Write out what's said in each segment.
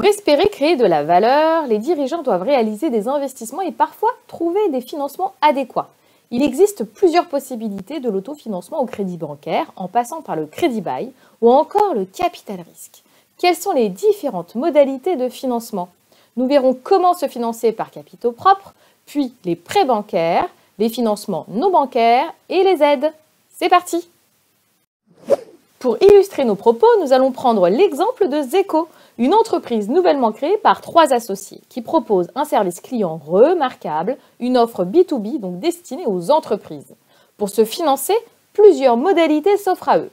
Pour espérer créer de la valeur, les dirigeants doivent réaliser des investissements et parfois trouver des financements adéquats. Il existe plusieurs possibilités de l'autofinancement au crédit bancaire, en passant par le crédit bail ou encore le capital risque. Quelles sont les différentes modalités de financement? Nous verrons comment se financer par capitaux propres, puis les prêts bancaires, les financements non bancaires et les aides. C'est parti! Pour illustrer nos propos, nous allons prendre l'exemple de Zeco, une entreprise nouvellement créée par 3 associés qui propose un service client remarquable, une offre B2B donc destinée aux entreprises. Pour se financer, plusieurs modalités s'offrent à eux.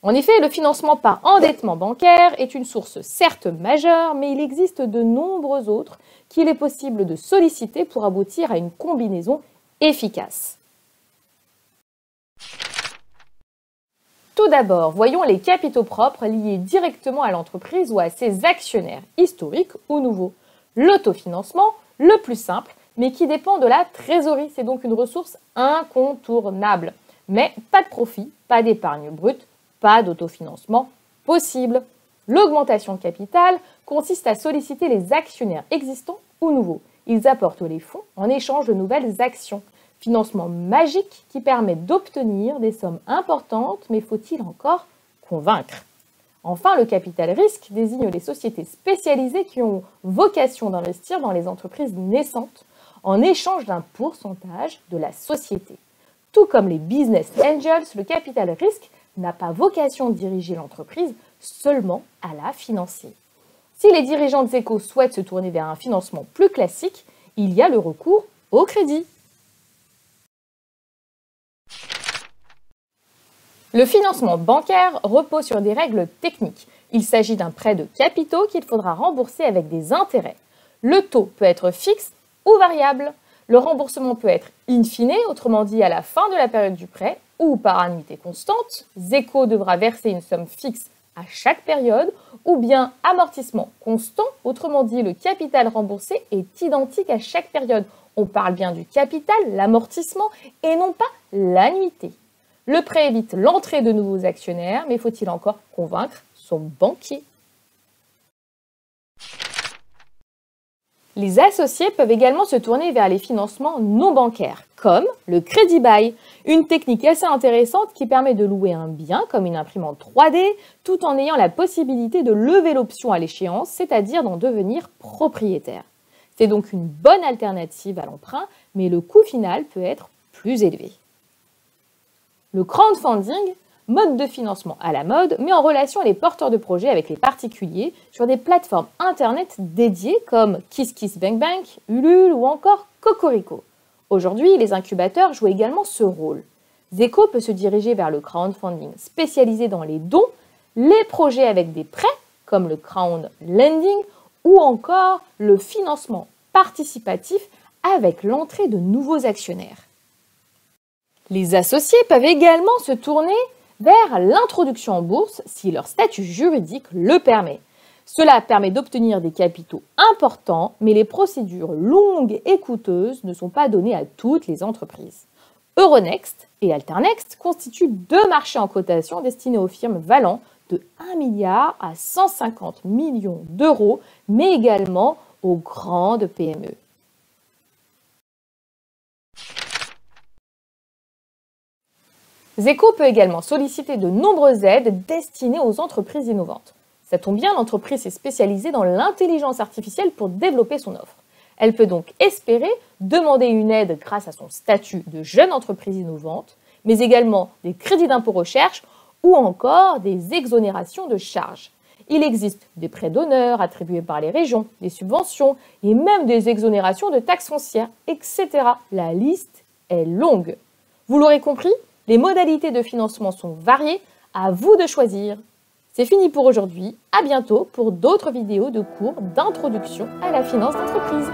En effet, le financement par endettement bancaire est une source certes majeure, mais il existe de nombreux autres qu'il est possible de solliciter pour aboutir à une combinaison efficace. Tout d'abord, voyons les capitaux propres liés directement à l'entreprise ou à ses actionnaires, historiques ou nouveaux. L'autofinancement, le plus simple, mais qui dépend de la trésorerie. C'est donc une ressource incontournable. Mais pas de profit, pas d'épargne brute, pas d'autofinancement possible. L'augmentation de capital consiste à solliciter les actionnaires existants ou nouveaux. Ils apportent les fonds en échange de nouvelles actions. Financement magique qui permet d'obtenir des sommes importantes, mais faut-il encore convaincre? Enfin, le capital risque désigne les sociétés spécialisées qui ont vocation d'investir dans les entreprises naissantes en échange d'un pourcentage de la société. Tout comme les business angels, le capital risque n'a pas vocation de diriger l'entreprise, seulement à la financer. Si les dirigeants de Zeco souhaitent se tourner vers un financement plus classique, il y a le recours au crédit. Le financement bancaire repose sur des règles techniques. Il s'agit d'un prêt de capitaux qu'il faudra rembourser avec des intérêts. Le taux peut être fixe ou variable. Le remboursement peut être in fine, autrement dit à la fin de la période du prêt, ou par annuité constante. Zeco devra verser une somme fixe à chaque période, ou bien amortissement constant, autrement dit le capital remboursé est identique à chaque période. On parle bien du capital, l'amortissement, et non pas l'annuité. Le prêt évite l'entrée de nouveaux actionnaires, mais faut-il encore convaincre son banquier? Les associés peuvent également se tourner vers les financements non bancaires, comme le crédit bail, une technique assez intéressante qui permet de louer un bien comme une imprimante 3D, tout en ayant la possibilité de lever l'option à l'échéance, c'est-à-dire d'en devenir propriétaire. C'est donc une bonne alternative à l'emprunt, mais le coût final peut être plus élevé. Le crowdfunding, mode de financement à la mode, met en relation les porteurs de projets avec les particuliers sur des plateformes internet dédiées comme KissKissBankBank, Ulule ou encore Cocorico. Aujourd'hui, les incubateurs jouent également ce rôle. Zeco peut se diriger vers le crowdfunding spécialisé dans les dons, les projets avec des prêts comme le crowdlending ou encore le financement participatif avec l'entrée de nouveaux actionnaires. Les associés peuvent également se tourner vers l'introduction en bourse si leur statut juridique le permet. Cela permet d'obtenir des capitaux importants, mais les procédures longues et coûteuses ne sont pas données à toutes les entreprises. Euronext et Alternext constituent 2 marchés en cotation destinés aux firmes valant de 1 milliard à 150 millions d'euros, mais également aux grandes PME. Zeco peut également solliciter de nombreuses aides destinées aux entreprises innovantes. Ça tombe bien, l'entreprise est spécialisée dans l'intelligence artificielle pour développer son offre. Elle peut donc espérer demander une aide grâce à son statut de jeune entreprise innovante, mais également des crédits d'impôt recherche ou encore des exonérations de charges. Il existe des prêts d'honneur attribués par les régions, des subventions et même des exonérations de taxes foncières, etc. La liste est longue. Vous l'aurez compris, les modalités de financement sont variées, à vous de choisir. C'est fini pour aujourd'hui, à bientôt pour d'autres vidéos de cours d'introduction à la finance d'entreprise.